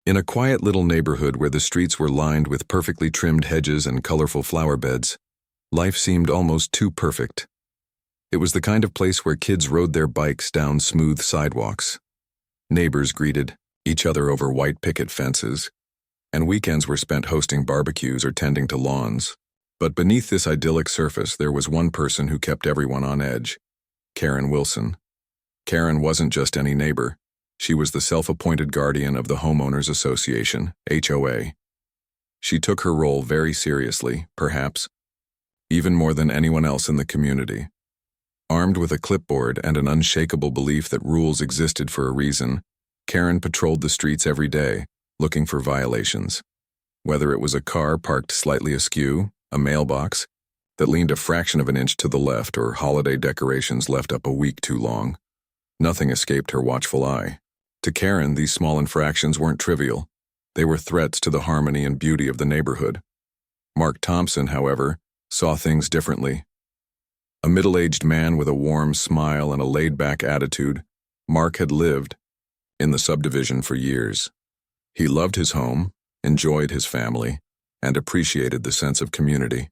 In a quiet little neighborhood where the streets were lined with perfectly trimmed hedges and colorful flower beds, life seemed almost too perfect. It was the kind of place where kids rode their bikes down smooth sidewalks. Neighbors greeted each other over white picket fences, and weekends were spent hosting barbecues or tending to lawns. But beneath this idyllic surface, there was one person who kept everyone on edge: Karen Wilson. Karen wasn't just any neighbor. She was the self-appointed guardian of the Homeowners Association, HOA. She took her role very seriously, perhaps, even more than anyone else in the community. Armed with a clipboard and an unshakable belief that rules existed for a reason, Karen patrolled the streets every day, looking for violations. Whether it was a car parked slightly askew, a mailbox that leaned a fraction of an inch to the left, or holiday decorations left up a week too long, nothing escaped her watchful eye. To Karen, these small infractions weren't trivial. They were threats to the harmony and beauty of the neighborhood. Mark Thompson, however, saw things differently. A middle-aged man with a warm smile and a laid-back attitude, Mark had lived in the subdivision for years. He loved his home, enjoyed his family, and appreciated the sense of community.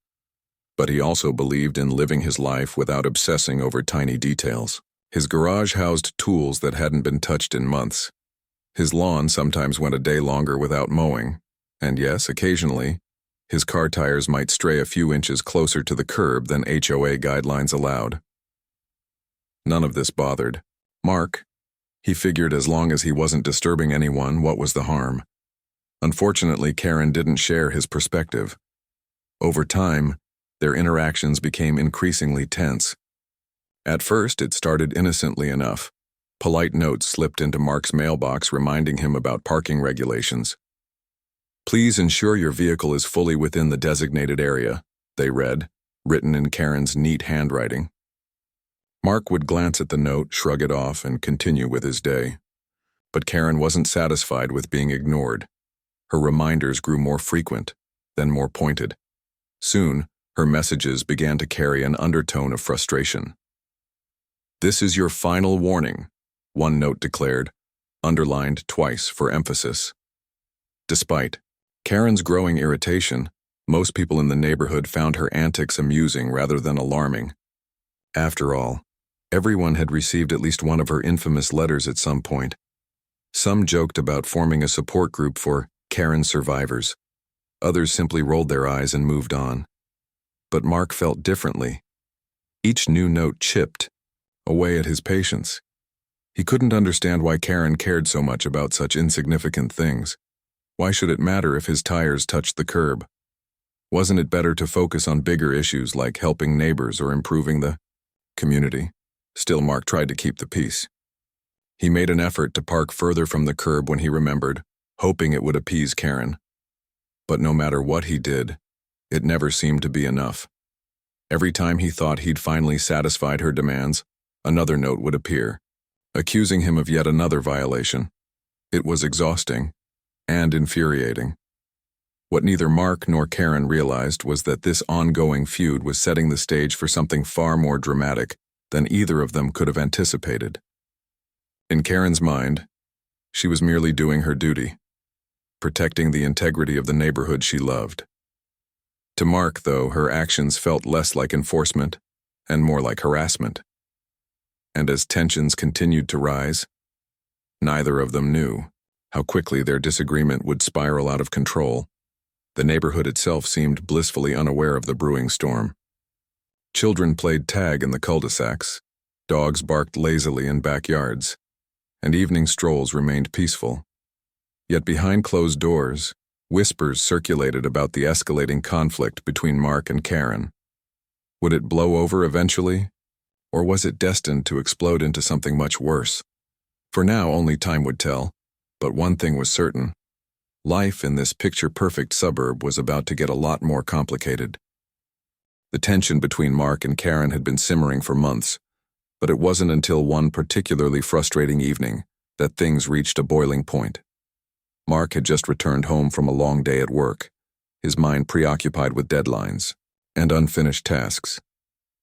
But he also believed in living his life without obsessing over tiny details. His garage housed tools that hadn't been touched in months. His lawn sometimes went a day longer without mowing, and yes, occasionally, his car tires might stray a few inches closer to the curb than HOA guidelines allowed. None of this bothered Mark. He figured as long as he wasn't disturbing anyone, what was the harm? Unfortunately, Karen didn't share his perspective. Over time, their interactions became increasingly tense. At first, it started innocently enough. Polite notes slipped into Mark's mailbox reminding him about parking regulations. "Please ensure your vehicle is fully within the designated area," they read, written in Karen's neat handwriting. Mark would glance at the note, shrug it off, and continue with his day. But Karen wasn't satisfied with being ignored. Her reminders grew more frequent, then more pointed. Soon, her messages began to carry an undertone of frustration. "This is your final warning," one note declared, underlined twice for emphasis. Despite Karen's growing irritation, most people in the neighborhood found her antics amusing rather than alarming. After all, everyone had received at least one of her infamous letters at some point. Some joked about forming a support group for Karen survivors. Others simply rolled their eyes and moved on. But Mark felt differently. Each new note chipped away at his patience. He couldn't understand why Karen cared so much about such insignificant things. Why should it matter if his tires touched the curb? Wasn't it better to focus on bigger issues like helping neighbors or improving the community? Still, Mark tried to keep the peace. He made an effort to park further from the curb when he remembered, hoping it would appease Karen. But no matter what he did, it never seemed to be enough. Every time he thought he'd finally satisfied her demands, another note would appear, accusing him of yet another violation. It was exhausting and infuriating. What neither Mark nor Karen realized was that this ongoing feud was setting the stage for something far more dramatic than either of them could have anticipated. In Karen's mind, she was merely doing her duty, protecting the integrity of the neighborhood she loved. To Mark, though, her actions felt less like enforcement and more like harassment. And as tensions continued to rise, neither of them knew how quickly their disagreement would spiral out of control. The neighborhood itself seemed blissfully unaware of the brewing storm. Children played tag in the cul-de-sacs, dogs barked lazily in backyards, and evening strolls remained peaceful. Yet behind closed doors, whispers circulated about the escalating conflict between Mark and Karen. Would it blow over eventually? Or was it destined to explode into something much worse? For now, only time would tell, but one thing was certain. Life in this picture-perfect suburb was about to get a lot more complicated. The tension between Mark and Karen had been simmering for months, but it wasn't until one particularly frustrating evening that things reached a boiling point. Mark had just returned home from a long day at work, his mind preoccupied with deadlines and unfinished tasks.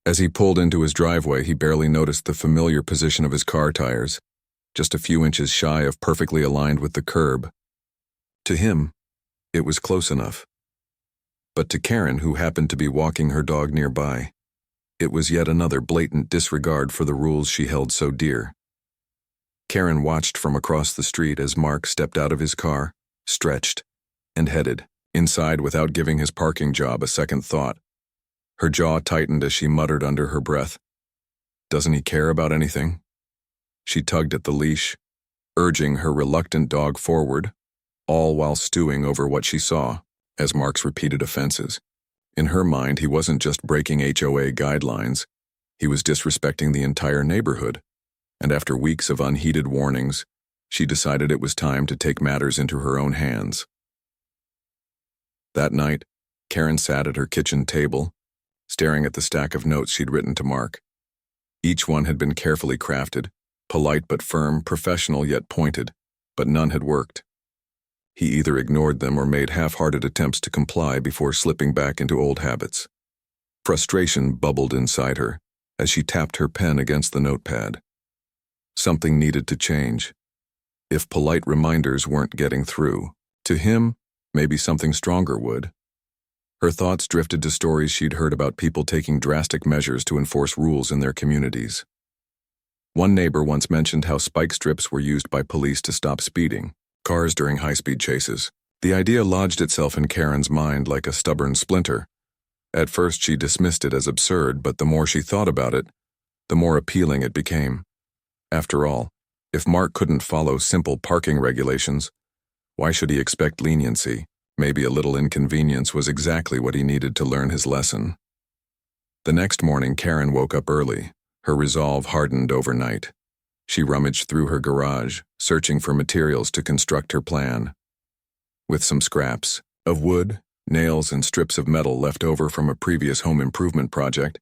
As he pulled into his driveway, he barely noticed the familiar position of his car tires, just a few inches shy of perfectly aligned with the curb. To him, it was close enough. But to Karen, who happened to be walking her dog nearby, it was yet another blatant disregard for the rules she held so dear. Karen watched from across the street as Mark stepped out of his car, stretched, and headed inside without giving his parking job a second thought. Her jaw tightened as she muttered under her breath, "Doesn't he care about anything?" She tugged at the leash, urging her reluctant dog forward, all while stewing over what she saw as Mark's repeated offenses. In her mind, he wasn't just breaking HOA guidelines, he was disrespecting the entire neighborhood. And after weeks of unheeded warnings, she decided it was time to take matters into her own hands. That night, Karen sat at her kitchen table, staring at the stack of notes she'd written to Mark. Each one had been carefully crafted, polite but firm, professional yet pointed, but none had worked. He either ignored them or made half-hearted attempts to comply before slipping back into old habits. Frustration bubbled inside her as she tapped her pen against the notepad. Something needed to change. If polite reminders weren't getting through, to him, maybe something stronger would. Her thoughts drifted to stories she'd heard about people taking drastic measures to enforce rules in their communities. One neighbor once mentioned how spike strips were used by police to stop speeding cars during high-speed chases. The idea lodged itself in Karen's mind like a stubborn splinter. At first she dismissed it as absurd, but the more she thought about it, the more appealing it became. After all, if Mark couldn't follow simple parking regulations, why should he expect leniency? Maybe a little inconvenience was exactly what he needed to learn his lesson. The next morning, Karen woke up early, her resolve hardened overnight. She rummaged through her garage, searching for materials to construct her plan. With some scraps of wood, nails, and strips of metal left over from a previous home improvement project,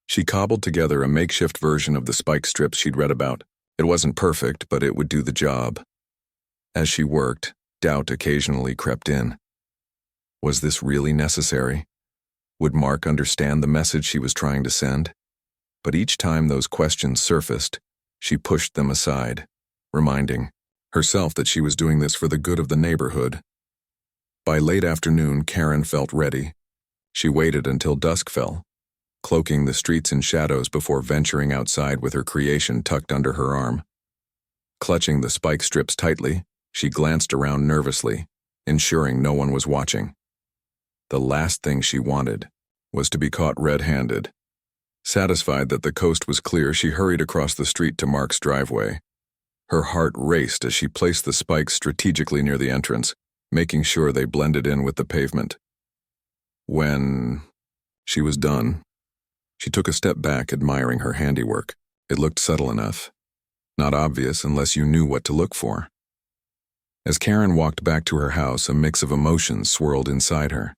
she cobbled together a makeshift version of the spike strips she'd read about. It wasn't perfect, but it would do the job. As she worked, doubt occasionally crept in. Was this really necessary? Would Mark understand the message she was trying to send? But each time those questions surfaced, she pushed them aside, reminding herself that she was doing this for the good of the neighborhood. By late afternoon, Karen felt ready. She waited until dusk fell, cloaking the streets in shadows before venturing outside with her creation tucked under her arm. Clutching the spike strips tightly, she glanced around nervously, ensuring no one was watching. The last thing she wanted was to be caught red-handed. Satisfied that the coast was clear, she hurried across the street to Mark's driveway. Her heart raced as she placed the spikes strategically near the entrance, making sure they blended in with the pavement. When she was done, she took a step back, admiring her handiwork. It looked subtle enough, not obvious unless you knew what to look for. As Karen walked back to her house, a mix of emotions swirled inside her.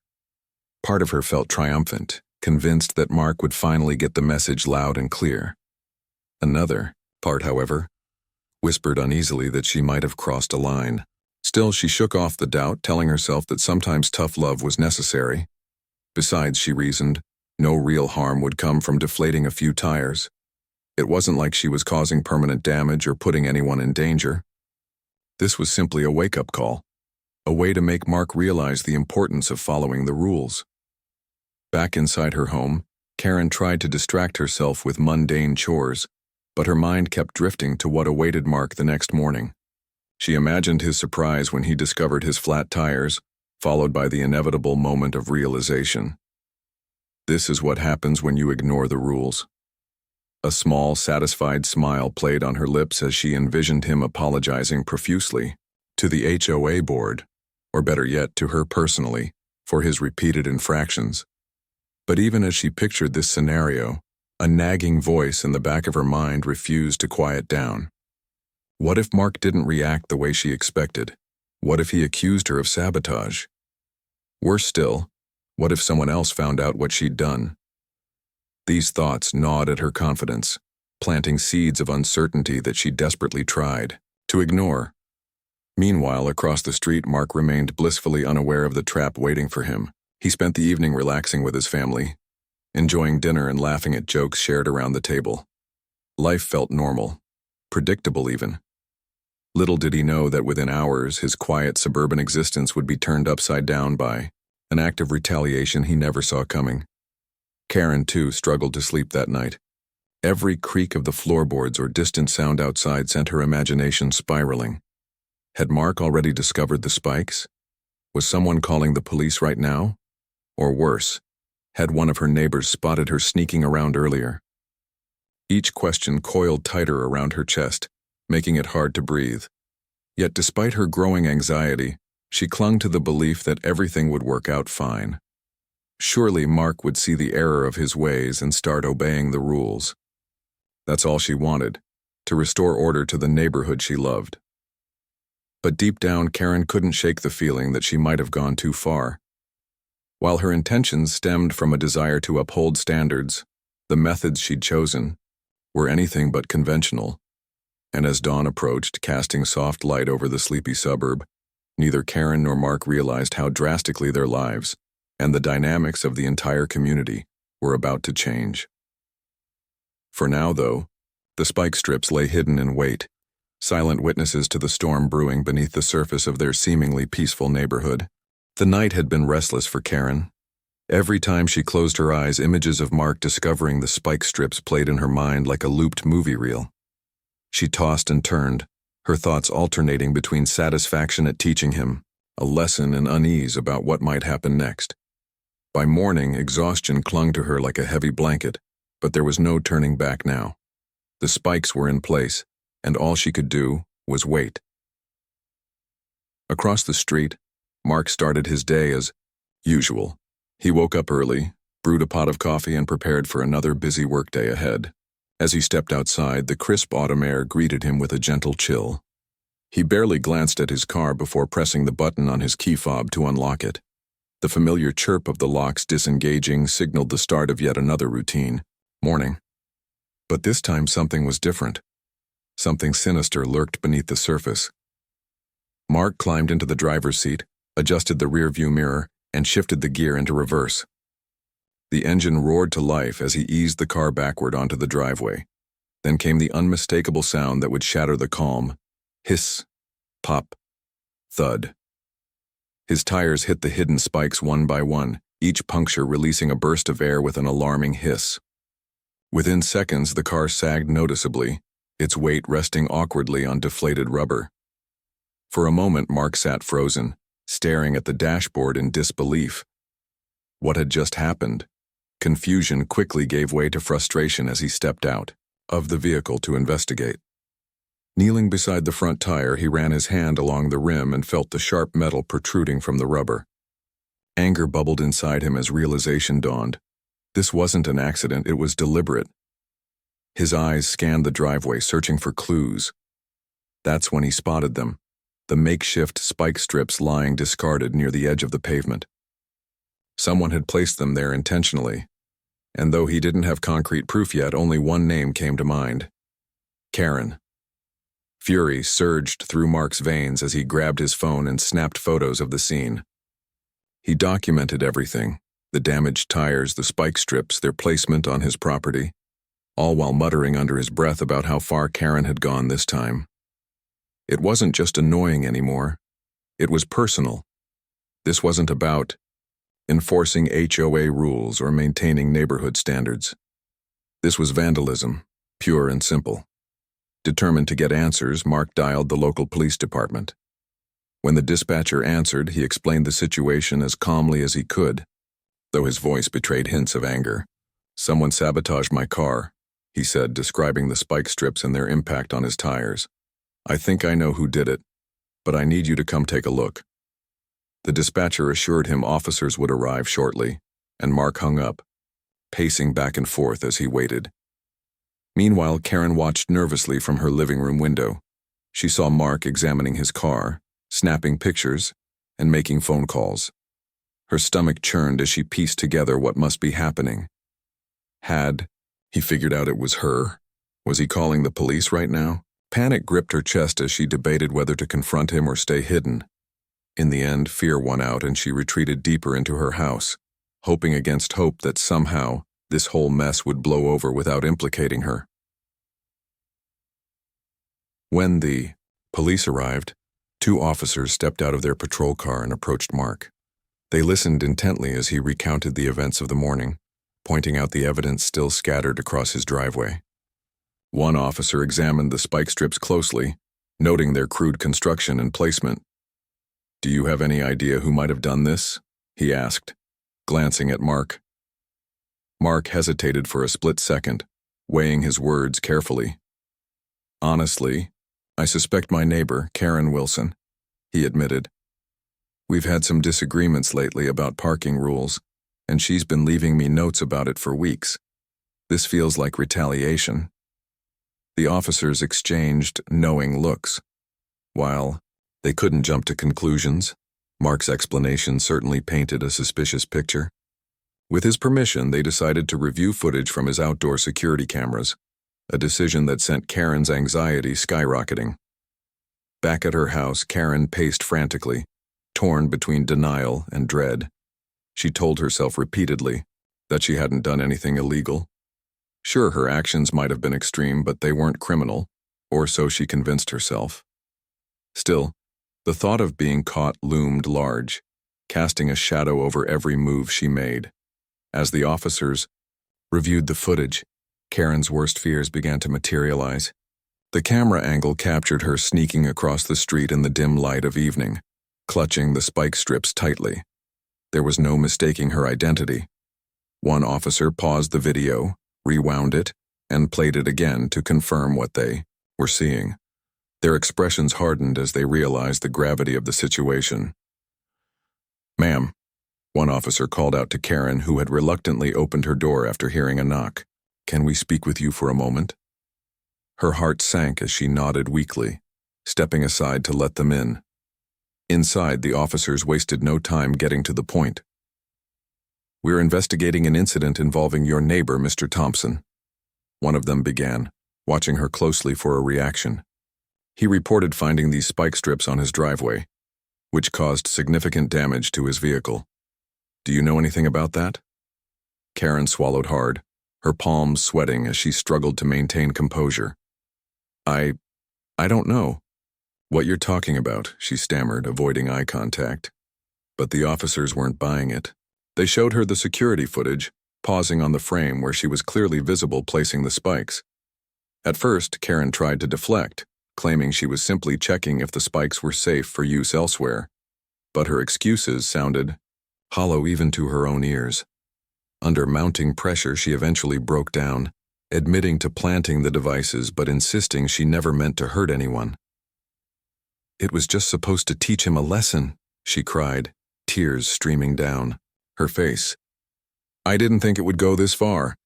Part of her felt triumphant, convinced that Mark would finally get the message loud and clear. Another part, however, whispered uneasily that she might have crossed a line. Still, she shook off the doubt, telling herself that sometimes tough love was necessary. Besides, she reasoned, no real harm would come from deflating a few tires. It wasn't like she was causing permanent damage or putting anyone in danger. This was simply a wake-up call, a way to make Mark realize the importance of following the rules. Back inside her home, Karen tried to distract herself with mundane chores, but her mind kept drifting to what awaited Mark the next morning. She imagined his surprise when he discovered his flat tires, followed by the inevitable moment of realization. This is what happens when you ignore the rules. A small, satisfied smile played on her lips as she envisioned him apologizing profusely to the HOA board, or better yet, to her personally, for his repeated infractions. But even as she pictured this scenario, a nagging voice in the back of her mind refused to quiet down. What if Mark didn't react the way she expected? What if he accused her of sabotage? Worse still, what if someone else found out what she'd done? These thoughts gnawed at her confidence, planting seeds of uncertainty that she desperately tried to ignore. Meanwhile, across the street, Mark remained blissfully unaware of the trap waiting for him. He spent the evening relaxing with his family, enjoying dinner and laughing at jokes shared around the table. Life felt normal, predictable even. Little did he know that within hours his quiet suburban existence would be turned upside down by an act of retaliation he never saw coming. Karen, too, struggled to sleep that night. Every creak of the floorboards or distant sound outside sent her imagination spiraling. Had Mark already discovered the spikes? Was someone calling the police right now? Or worse, had one of her neighbors spotted her sneaking around earlier? Each question coiled tighter around her chest, making it hard to breathe. Yet despite her growing anxiety, she clung to the belief that everything would work out fine. Surely Mark would see the error of his ways and start obeying the rules. That's all she wanted, to restore order to the neighborhood she loved. But deep down, Karen couldn't shake the feeling that she might have gone too far. While her intentions stemmed from a desire to uphold standards, the methods she'd chosen were anything but conventional. And as dawn approached, casting soft light over the sleepy suburb, neither Karen nor Mark realized how drastically their lives and the dynamics of the entire community were about to change. For now, though, the spike strips lay hidden in wait, silent witnesses to the storm brewing beneath the surface of their seemingly peaceful neighborhood. The night had been restless for Karen. Every time she closed her eyes, images of Mark discovering the spike strips played in her mind like a looped movie reel. She tossed and turned, her thoughts alternating between satisfaction at teaching him a lesson and unease about what might happen next. By morning, exhaustion clung to her like a heavy blanket, but there was no turning back now. The spikes were in place, and all she could do was wait. Across the street, Mark started his day as usual. He woke up early, brewed a pot of coffee, and prepared for another busy workday ahead. As he stepped outside, the crisp autumn air greeted him with a gentle chill. He barely glanced at his car before pressing the button on his key fob to unlock it. The familiar chirp of the locks disengaging signaled the start of yet another routine. Morning. But this time something was different. Something sinister lurked beneath the surface. Mark climbed into the driver's seat, adjusted the rearview mirror, and shifted the gear into reverse. The engine roared to life as he eased the car backward onto the driveway. Then came the unmistakable sound that would shatter the calm. Hiss, pop, thud. His tires hit the hidden spikes one by one, each puncture releasing a burst of air with an alarming hiss. Within seconds, the car sagged noticeably, its weight resting awkwardly on deflated rubber. For a moment, Mark sat frozen, staring at the dashboard in disbelief. What had just happened? Confusion quickly gave way to frustration as he stepped out of the vehicle to investigate. Kneeling beside the front tire, he ran his hand along the rim and felt the sharp metal protruding from the rubber. Anger bubbled inside him as realization dawned. This wasn't an accident, it was deliberate. His eyes scanned the driveway, searching for clues. That's when he spotted them, the makeshift spike strips lying discarded near the edge of the pavement. Someone had placed them there intentionally, and though he didn't have concrete proof yet, only one name came to mind: Karen. Fury surged through Mark's veins as he grabbed his phone and snapped photos of the scene. He documented everything: the damaged tires, the spike strips, their placement on his property, all while muttering under his breath about how far Karen had gone this time. It wasn't just annoying anymore. It was personal. This wasn't about enforcing HOA rules or maintaining neighborhood standards. This was vandalism, pure and simple. Determined to get answers, Mark dialed the local police department. When the dispatcher answered, he explained the situation as calmly as he could, though his voice betrayed hints of anger. "Someone sabotaged my car," he said, describing the spike strips and their impact on his tires. "I think I know who did it, but I need you to come take a look." The dispatcher assured him officers would arrive shortly, and Mark hung up, pacing back and forth as he waited. Meanwhile, Karen watched nervously from her living room window. She saw Mark examining his car, snapping pictures, and making phone calls. Her stomach churned as she pieced together what must be happening. Had he figured out it was her? Was he calling the police right now? Panic gripped her chest as she debated whether to confront him or stay hidden. In the end, fear won out and she retreated deeper into her house, hoping against hope that somehow this whole mess would blow over without implicating her. When the Police arrived. Two officers stepped out of their patrol car and approached Mark. They listened intently as he recounted the events of the morning, pointing out the evidence still scattered across his driveway. One officer examined the spike strips closely, noting their crude construction and placement. "Do you have any idea who might have done this?" he asked, glancing at Mark. Mark hesitated for a split second, weighing his words carefully. "Honestly, I suspect my neighbor, Karen Wilson," he admitted. "We've had some disagreements lately about parking rules, and she's been leaving me notes about it for weeks. This feels like retaliation." The officers exchanged knowing looks. While they couldn't jump to conclusions, Mark's explanation certainly painted a suspicious picture. With his permission, they decided to review footage from his outdoor security cameras, a decision that sent Karen's anxiety skyrocketing. Back at her house, Karen paced frantically, torn between denial and dread. She told herself repeatedly that she hadn't done anything illegal. Sure, her actions might have been extreme, but they weren't criminal, or so she convinced herself. Still, the thought of being caught loomed large, casting a shadow over every move she made. As the officers reviewed the footage, Karen's worst fears began to materialize. The camera angle captured her sneaking across the street in the dim light of evening, clutching the spike strips tightly. There was no mistaking her identity. One officer paused the video, rewound it, and played it again to confirm what they were seeing. Their expressions hardened as they realized the gravity of the situation. "Ma'am," one officer called out to Karen, who had reluctantly opened her door after hearing a knock. "Can we speak with you for a moment?" Her heart sank as she nodded weakly, stepping aside to let them in. Inside, the officers wasted no time getting to the point. "We're investigating an incident involving your neighbor, Mr. Thompson," one of them began, watching her closely for a reaction. "He reported finding these spike strips on his driveway, which caused significant damage to his vehicle. Do you know anything about that?" Karen swallowed hard, her palms sweating as she struggled to maintain composure. I don't know what you're talking about," she stammered, avoiding eye contact. But the officers weren't buying it. They showed her the security footage, pausing on the frame where she was clearly visible placing the spikes. At first, Karen tried to deflect, claiming she was simply checking if the spikes were safe for use elsewhere. But her excuses sounded hollow even to her own ears. Under mounting pressure, she eventually broke down, admitting to planting the devices but insisting she never meant to hurt anyone. "It was just supposed to teach him a lesson," she cried, tears streaming down her face. "I didn't think it would go this far."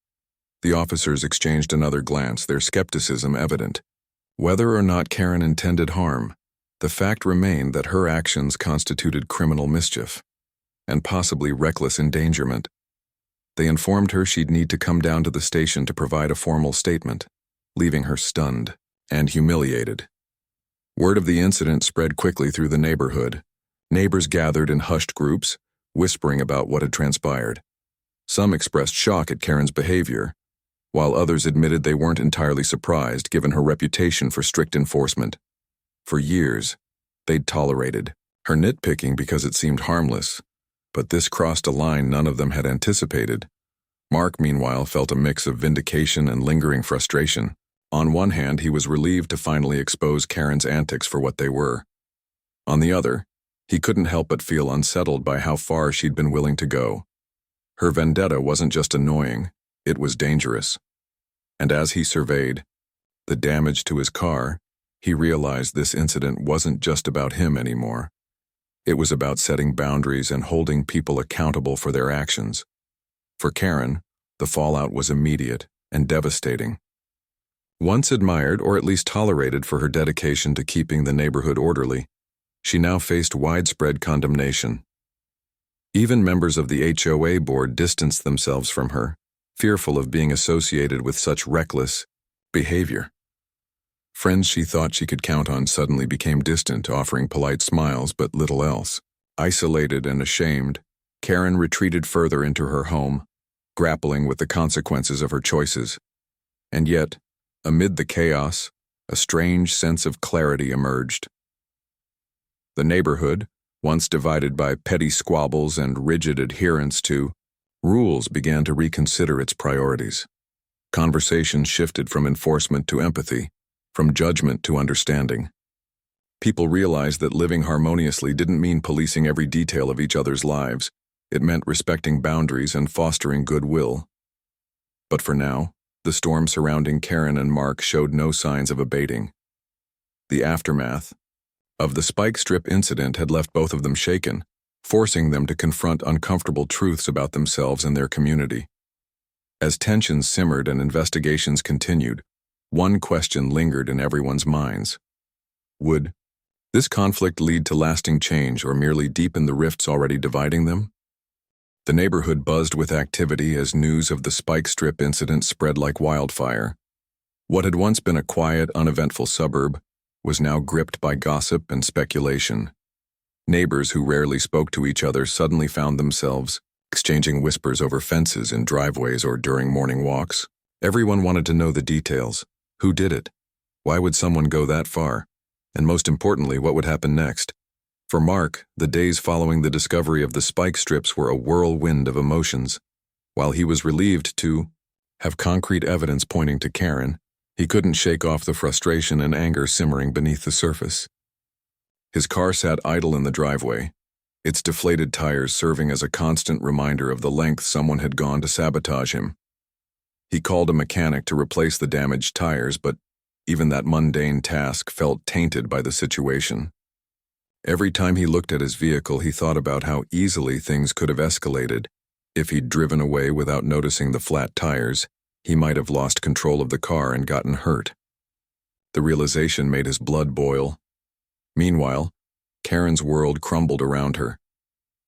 The officers exchanged another glance, their skepticism evident. Whether or not Karen intended harm, the fact remained that her actions constituted criminal mischief, and possibly reckless endangerment. They informed her she'd need to come down to the station to provide a formal statement, leaving her stunned and humiliated. Word of the incident spread quickly through the neighborhood. Neighbors gathered in hushed groups, whispering about what had transpired. Some expressed shock at Karen's behavior, while others admitted they weren't entirely surprised given her reputation for strict enforcement. For years, they'd tolerated her nitpicking because it seemed harmless, but this crossed a line none of them had anticipated. Mark, meanwhile, felt a mix of vindication and lingering frustration. On one hand, he was relieved to finally expose Karen's antics for what they were. On the other, he couldn't help but feel unsettled by how far she'd been willing to go. Her vendetta wasn't just annoying, it was dangerous. And as he surveyed the damage to his car, he realized this incident wasn't just about him anymore. It was about setting boundaries and holding people accountable for their actions. For Karen, the fallout was immediate and devastating. Once admired or at least tolerated for her dedication to keeping the neighborhood orderly, she now faced widespread condemnation. Even members of the HOA board distanced themselves from her, fearful of being associated with such reckless behavior. Friends she thought she could count on suddenly became distant, offering polite smiles but little else. Isolated and ashamed, Karen retreated further into her home, grappling with the consequences of her choices. And yet, amid the chaos, A strange sense of clarity emerged. The neighborhood, once divided by petty squabbles and rigid adherence to rules, began to reconsider its priorities. Conversations shifted from enforcement to empathy, from judgment to understanding. People realized that living harmoniously didn't mean policing every detail of each other's lives. It meant respecting boundaries and fostering goodwill. But for now, the storm surrounding Karen and Mark showed no signs of abating. The aftermath of the spike strip incident had left both of them shaken, forcing them to confront uncomfortable truths about themselves and their community. As tensions simmered and investigations continued, one question lingered in everyone's minds. Would this conflict lead to lasting change or merely deepen the rifts already dividing them? The neighborhood buzzed with activity as news of the spike strip incident spread like wildfire. What had once been a quiet, uneventful suburb was now gripped by gossip and speculation. Neighbors who rarely spoke to each other suddenly found themselves exchanging whispers over fences in driveways or during morning walks. Everyone wanted to know the details. Who did it? Why would someone go that far? And most importantly, what would happen next? For Mark, the days following the discovery of the spike strips were a whirlwind of emotions. While he was relieved to have concrete evidence pointing to Karen, he couldn't shake off the frustration and anger simmering beneath the surface. His car sat idle in the driveway, its deflated tires serving as a constant reminder of the length someone had gone to sabotage him. He called a mechanic to replace the damaged tires, but even that mundane task felt tainted by the situation. Every time he looked at his vehicle, he thought about how easily things could have escalated. If he'd driven away without noticing the flat tires, he might have lost control of the car and gotten hurt. The realization made his blood boil. Meanwhile, Karen's world crumbled around her.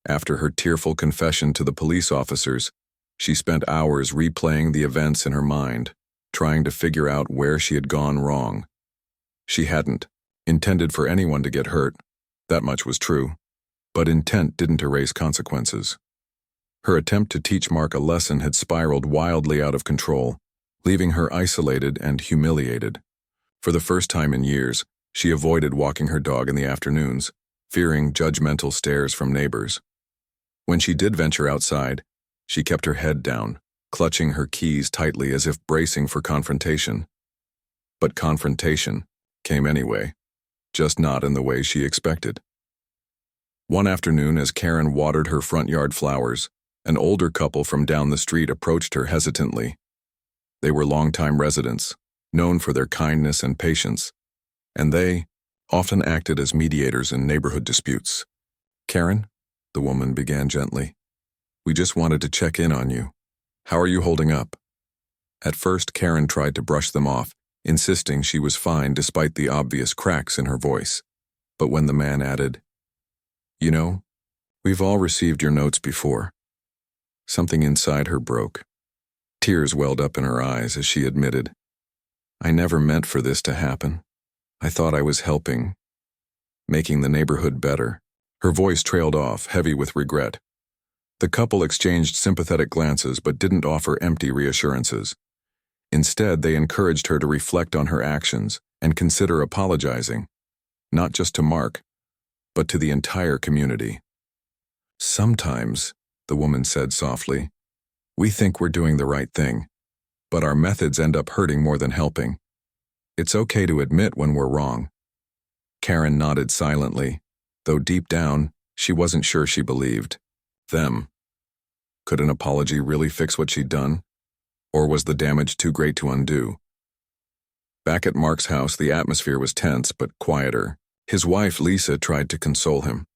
After her tearful confession to the police officers, she spent hours replaying the events in her mind, trying to figure out where she had gone wrong. She hadn't intended for anyone to get hurt. That much was true, but intent didn't erase consequences. Her attempt to teach Mark a lesson had spiraled wildly out of control, leaving her isolated and humiliated. For the first time in years, she avoided walking her dog in the afternoons, fearing judgmental stares from neighbors. When she did venture outside, she kept her head down, clutching her keys tightly as if bracing for confrontation. But confrontation came anyway, just not in the way she expected. One afternoon, as Karen watered her front yard flowers, an older couple from down the street approached her hesitantly. They were longtime residents, known for their kindness and patience, and they often acted as mediators in neighborhood disputes. "Karen," the woman began gently, "we just wanted to check in on you. How are you holding up?" At first, Karen tried to brush them off, insisting she was fine despite the obvious cracks in her voice. But when the man added, "You know, we've all received your notes before," something inside her broke. Tears welled up in her eyes as she admitted, "I never meant for this to happen. I thought I was helping, making the neighborhood better." Her voice trailed off, heavy with regret. The couple exchanged sympathetic glances but didn't offer empty reassurances. Instead, they encouraged her to reflect on her actions and consider apologizing, not just to Mark, but to the entire community. "Sometimes," the woman said softly, "we think we're doing the right thing, but our methods end up hurting more than helping. It's okay to admit when we're wrong." Karen nodded silently, though deep down, she wasn't sure she believed them. Could an apology really fix what she'd done? Or was the damage too great to undo? Back at Mark's house, the atmosphere was tense but quieter. His wife, Lisa, tried to console him,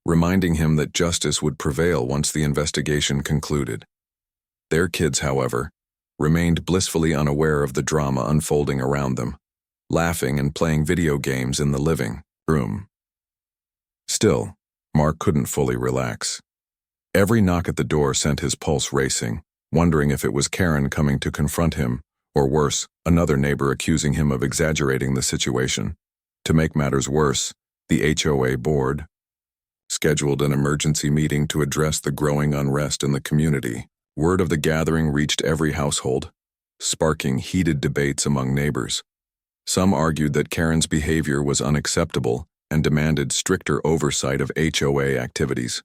reminding him that justice would prevail once the investigation concluded. Their kids, however, remained blissfully unaware of the drama unfolding around them, laughing and playing video games in the living room. Still, Mark couldn't fully relax. Every knock at the door sent his pulse racing, wondering if it was Karen coming to confront him, or worse, another neighbor accusing him of exaggerating the situation. To make matters worse, the HOA board scheduled an emergency meeting to address the growing unrest in the community. Word of the gathering reached every household, sparking heated debates among neighbors. Some argued that Karen's behavior was unacceptable and demanded stricter oversight of HOA activities.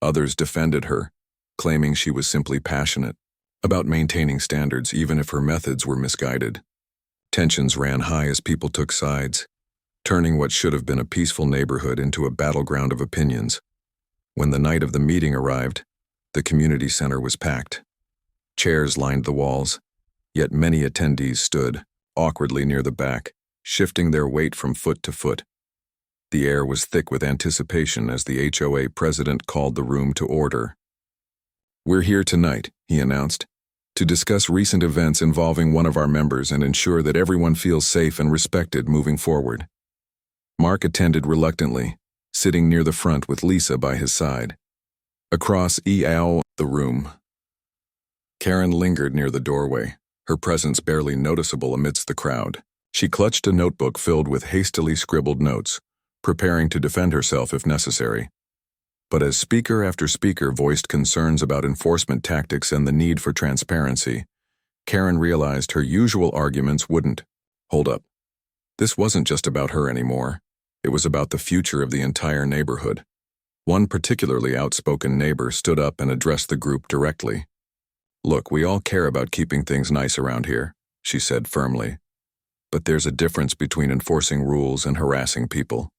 Others defended her, claiming she was simply passionate about maintaining standards even if her methods were misguided. Tensions ran high as people took sides, turning what should have been a peaceful neighborhood into a battleground of opinions. When the night of the meeting arrived, the community center was packed. Chairs lined the walls, yet many attendees stood, awkwardly near the back, shifting their weight from foot to foot. The air was thick with anticipation as the HOA president called the room to order. "We're here tonight," he announced, "to discuss recent events involving one of our members and ensure that everyone feels safe and respected moving forward." Mark attended reluctantly, sitting near the front with Lisa by his side. Across the room, Karen lingered near the doorway, her presence barely noticeable amidst the crowd. She clutched a notebook filled with hastily scribbled notes, preparing to defend herself if necessary. But as speaker after speaker voiced concerns about enforcement tactics and the need for transparency, Karen realized her usual arguments wouldn't hold up. This wasn't just about her anymore. It was about the future of the entire neighborhood. One particularly outspoken neighbor stood up and addressed the group directly. "Look, we all care about keeping things nice around here," she said firmly. "But there's a difference between enforcing rules and harassing people.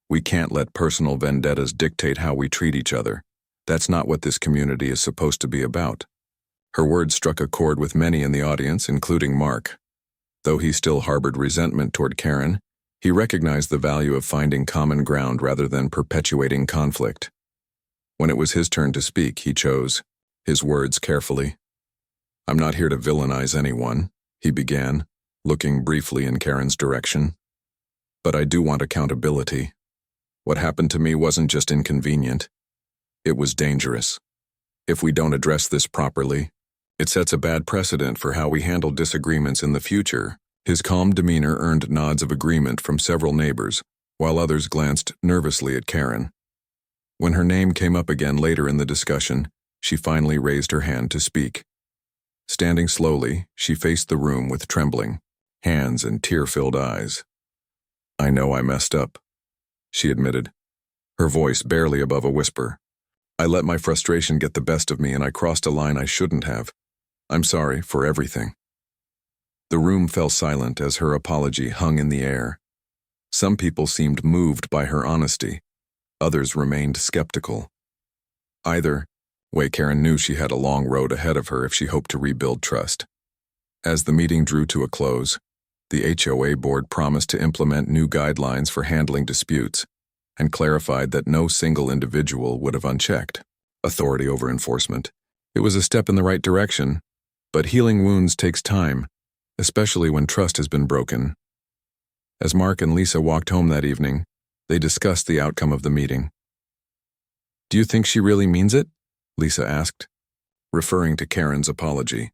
We can't let personal vendettas dictate how we treat each other. That's not what this community is supposed to be about." Her words struck a chord with many in the audience, including Mark. Though he still harbored resentment toward Karen, he recognized the value of finding common ground rather than perpetuating conflict. When it was his turn to speak, he chose his words carefully. "I'm not here to villainize anyone," he began, looking briefly in Karen's direction. "But I do want accountability. What happened to me wasn't just inconvenient. It was dangerous. If we don't address this properly, it sets a bad precedent for how we handle disagreements in the future." His calm demeanor earned nods of agreement from several neighbors, while others glanced nervously at Karen. When her name came up again later in the discussion, she finally raised her hand to speak. Standing slowly, she faced the room with trembling hands and tear-filled eyes. "I know I messed up," she admitted, her voice barely above a whisper. "I let my frustration get the best of me and I crossed a line I shouldn't have. I'm sorry for everything." The room fell silent as her apology hung in the air. Some people seemed moved by her honesty. Others remained skeptical. Either way, Karen knew she had a long road ahead of her if she hoped to rebuild trust. As the meeting drew to a close, the HOA board promised to implement new guidelines for handling disputes and clarified that no single individual would have unchecked authority over enforcement. It was a step in the right direction, but healing wounds takes time, especially when trust has been broken. As Mark and Lisa walked home that evening, they discussed the outcome of the meeting. "Do you think she really means it?" Lisa asked, referring to Karen's apology.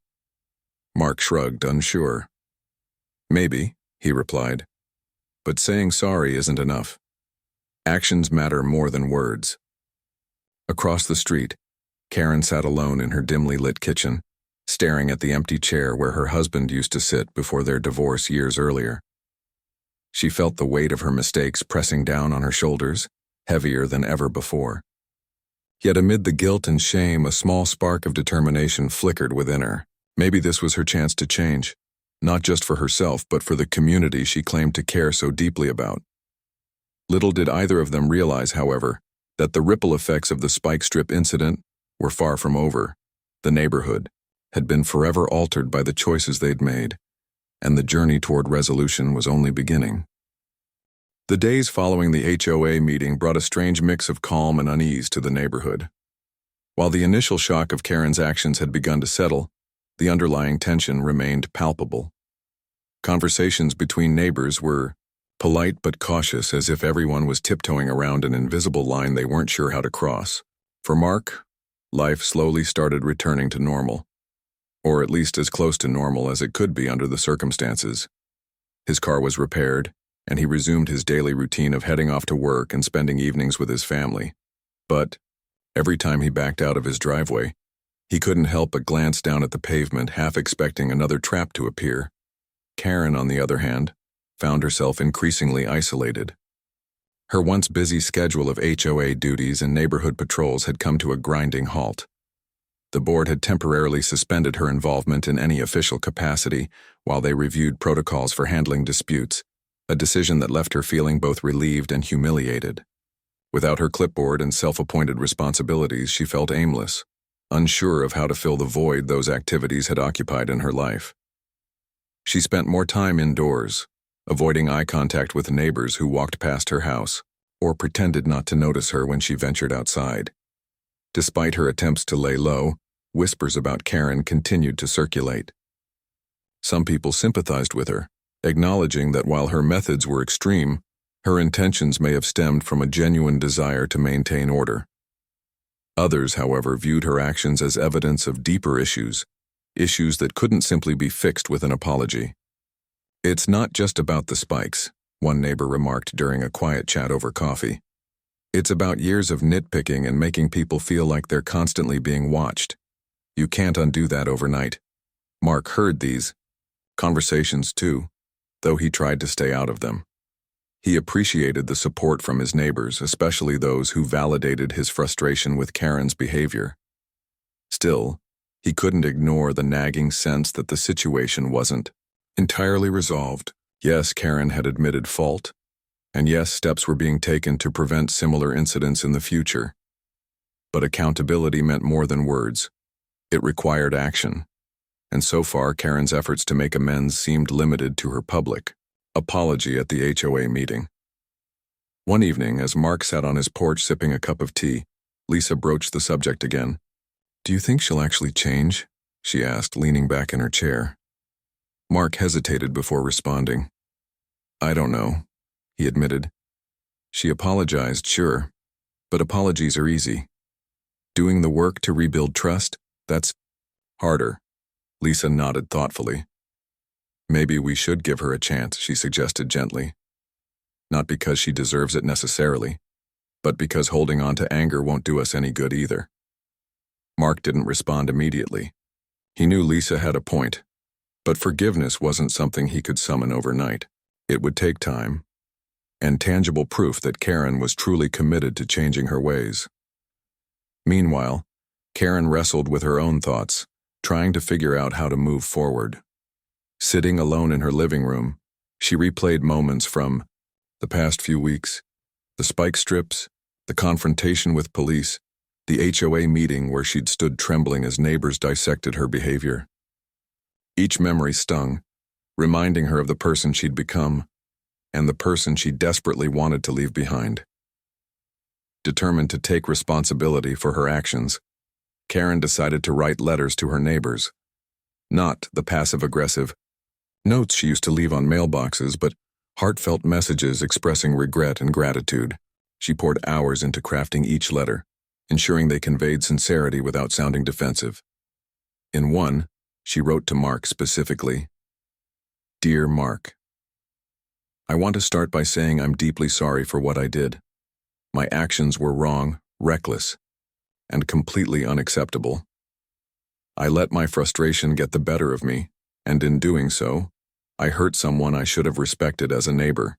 Mark shrugged, unsure. "Maybe," he replied, "but saying sorry isn't enough. Actions matter more than words." Across the street, Karen sat alone in her dimly lit kitchen, staring at the empty chair where her husband used to sit before their divorce years earlier. She felt the weight of her mistakes pressing down on her shoulders, heavier than ever before. Yet amid the guilt and shame, a small spark of determination flickered within her. Maybe this was her chance to change, not just for herself but for the community she claimed to care so deeply about. Little did either of them realize, however, that the ripple effects of the spike strip incident were far from over. The neighborhood had been forever altered by the choices they'd made, and the journey toward resolution was only beginning. The days following the HOA meeting brought a strange mix of calm and unease to the neighborhood. While the initial shock of Karen's actions had begun to settle, the underlying tension remained palpable. Conversations between neighbors were polite but cautious, as if everyone was tiptoeing around an invisible line they weren't sure how to cross. For Mark, life slowly started returning to normal, or at least as close to normal as it could be under the circumstances. His car was repaired, and he resumed his daily routine of heading off to work and spending evenings with his family. But every time he backed out of his driveway, he couldn't help but glance down at the pavement, half expecting another trap to appear. Karen, on the other hand, found herself increasingly isolated. Her once busy schedule of HOA duties and neighborhood patrols had come to a grinding halt. The board had temporarily suspended her involvement in any official capacity while they reviewed protocols for handling disputes, a decision that left her feeling both relieved and humiliated. Without her clipboard and self-appointed responsibilities, she felt aimless, unsure of how to fill the void those activities had occupied in her life. She spent more time indoors, avoiding eye contact with neighbors who walked past her house or pretended not to notice her when she ventured outside. Despite her attempts to lay low, whispers about Karen continued to circulate. Some people sympathized with her, acknowledging that while her methods were extreme, her intentions may have stemmed from a genuine desire to maintain order. Others, however, viewed her actions as evidence of deeper issues that couldn't simply be fixed with an apology. "It's not just about the spikes," one neighbor remarked during a quiet chat over coffee. "It's about years of nitpicking and making people feel like they're constantly being watched. You can't undo that overnight." Mark heard these conversations too, though he tried to stay out of them. He appreciated the support from his neighbors, especially those who validated his frustration with Karen's behavior. Still, he couldn't ignore the nagging sense that the situation wasn't entirely resolved. Yes, Karen had admitted fault, and yes, steps were being taken to prevent similar incidents in the future. But accountability meant more than words. It required action, and so far Karen's efforts to make amends seemed limited to her public apology at the HOA meeting. One evening, as Mark sat on his porch sipping a cup of tea, Lisa broached the subject again. "Do you think she'll actually change?" she asked, leaning back in her chair. Mark hesitated before responding. "I don't know," he admitted. "She apologized, sure, but apologies are easy. Doing the work to rebuild trust, that's harder." Lisa nodded thoughtfully. "Maybe we should give her a chance," she suggested gently. "Not because she deserves it necessarily, but because holding on to anger won't do us any good either." Mark didn't respond immediately. He knew Lisa had a point, but forgiveness wasn't something he could summon overnight. It would take time, and tangible proof that Karen was truly committed to changing her ways. Meanwhile, Karen wrestled with her own thoughts, trying to figure out how to move forward. Sitting alone in her living room, she replayed moments from the past few weeks, the spike strips, the confrontation with police, the HOA meeting where she'd stood trembling as neighbors dissected her behavior. Each memory stung, reminding her of the person she'd become and the person she desperately wanted to leave behind. Determined to take responsibility for her actions, Karen decided to write letters to her neighbors. Not the passive-aggressive notes she used to leave on mailboxes, but heartfelt messages expressing regret and gratitude. She poured hours into crafting each letter, ensuring they conveyed sincerity without sounding defensive. In one, she wrote to Mark specifically, "Dear Mark, I want to start by saying I'm deeply sorry for what I did. My actions were wrong, reckless, and completely unacceptable. I let my frustration get the better of me, and in doing so, I hurt someone I should have respected as a neighbor.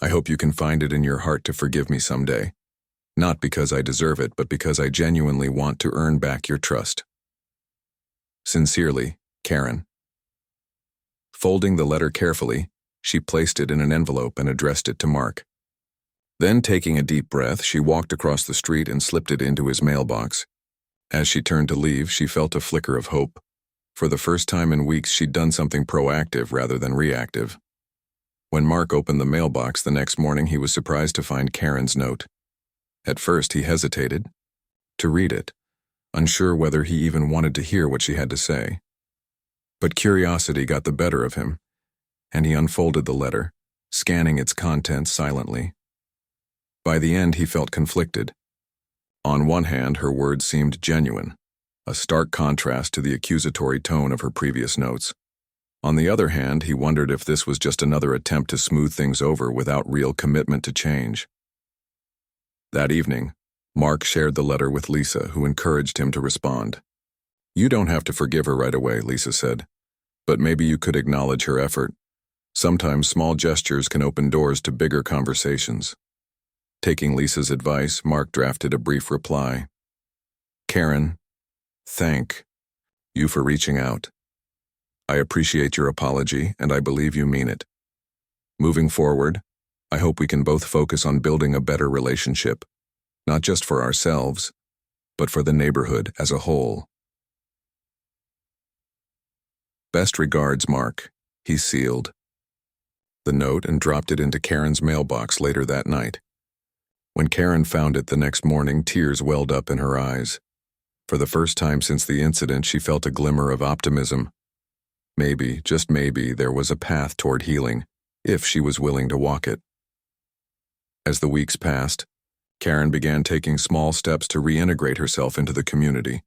I hope you can find it in your heart to forgive me someday, not because I deserve it, but because I genuinely want to earn back your trust. Sincerely, Karen." Folding the letter carefully, she placed it in an envelope and addressed it to Mark. Then, taking a deep breath, she walked across the street and slipped it into his mailbox. As she turned to leave, she felt a flicker of hope. For the first time in weeks, she'd done something proactive rather than reactive. When Mark opened the mailbox the next morning, he was surprised to find Karen's note. At first, he hesitated to read it, unsure whether he even wanted to hear what she had to say. But curiosity got the better of him, and he unfolded the letter, scanning its contents silently. By the end, he felt conflicted. On one hand, her words seemed genuine, a stark contrast to the accusatory tone of her previous notes. On the other hand, he wondered if this was just another attempt to smooth things over without real commitment to change. That evening, Mark shared the letter with Lisa, who encouraged him to respond. "You don't have to forgive her right away," Lisa said, "but maybe you could acknowledge her effort. Sometimes small gestures can open doors to bigger conversations. Taking Lisa's advice, Mark drafted a brief reply. Karen, thank you for reaching out. I appreciate your apology, and I believe you mean it. Moving forward, I hope we can both focus on building a better relationship, not just for ourselves, but for the neighborhood as a whole. Best regards, Mark, he sealed the note and dropped it into Karen's mailbox later that night. When Karen found it the next morning, tears welled up in her eyes. For the first time since the incident, she felt a glimmer of optimism. Maybe, just maybe, there was a path toward healing, if she was willing to walk it. As the weeks passed, Karen began taking small steps to reintegrate herself into the community.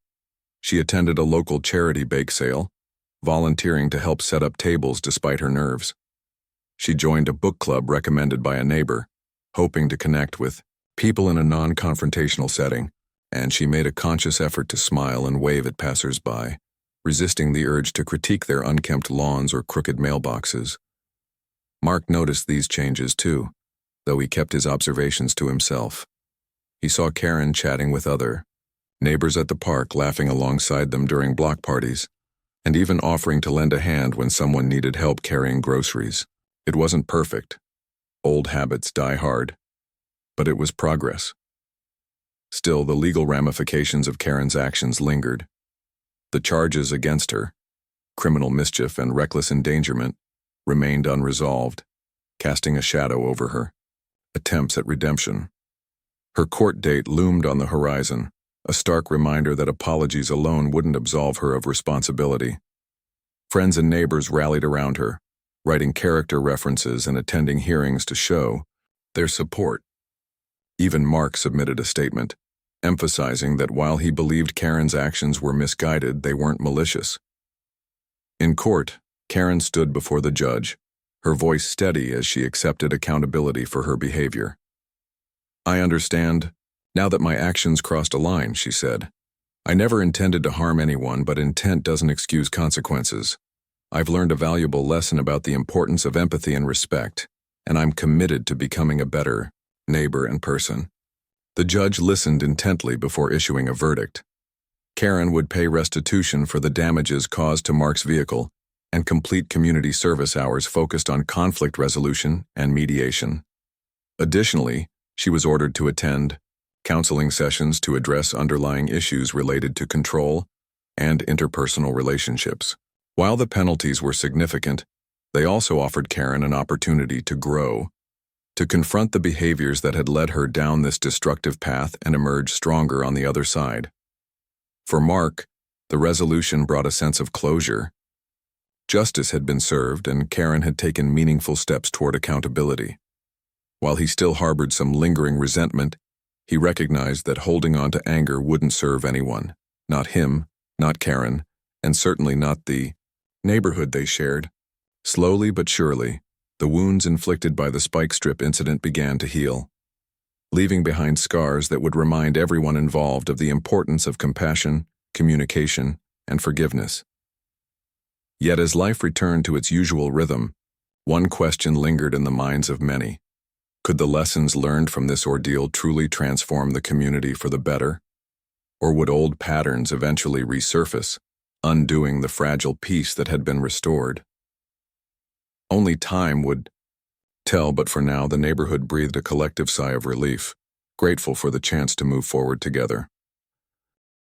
She attended a local charity bake sale, volunteering to help set up tables despite her nerves. She joined a book club recommended by a neighbor, hoping to connect with people in a non-confrontational setting, and she made a conscious effort to smile and wave at passers-by, resisting the urge to critique their unkempt lawns or crooked mailboxes. Mark noticed these changes too, though he kept his observations to himself. He saw Karen chatting with other neighbors at the park, laughing alongside them during block parties, and even offering to lend a hand when someone needed help carrying groceries. It wasn't perfect. Old habits die hard. But it was progress. Still, the legal ramifications of Karen's actions lingered. The charges against her, criminal mischief and reckless endangerment, remained unresolved, casting a shadow over her attempts at redemption. Her court date loomed on the horizon, a stark reminder that apologies alone wouldn't absolve her of responsibility. Friends and neighbors rallied around her, writing character references and attending hearings to show their support. Even Mark submitted a statement, emphasizing that while he believed Karen's actions were misguided, they weren't malicious. In court, Karen stood before the judge, her voice steady as she accepted accountability for her behavior. I understand, now that my actions crossed a line, she said. I never intended to harm anyone, but intent doesn't excuse consequences. I've learned a valuable lesson about the importance of empathy and respect, and I'm committed to becoming a better neighbor and person. The judge listened intently before issuing a verdict. Karen would pay restitution for the damages caused to Mark's vehicle and complete community service hours focused on conflict resolution and mediation. Additionally, she was ordered to attend counseling sessions to address underlying issues related to control and interpersonal relationships. While the penalties were significant, they also offered Karen an opportunity to grow, to confront the behaviors that had led her down this destructive path and emerge stronger on the other side. For Mark, the resolution brought a sense of closure. Justice had been served, and Karen had taken meaningful steps toward accountability. While he still harbored some lingering resentment, he recognized that holding on to anger wouldn't serve anyone, not him, not Karen, and certainly not the neighborhood they shared. Slowly but surely, the wounds inflicted by the spike strip incident began to heal, leaving behind scars that would remind everyone involved of the importance of compassion, communication, and forgiveness. Yet as life returned to its usual rhythm, one question lingered in the minds of many. Could the lessons learned from this ordeal truly transform the community for the better? Or would old patterns eventually resurface, undoing the fragile peace that had been restored? Only time would tell, but for now the neighborhood breathed a collective sigh of relief, grateful for the chance to move forward together.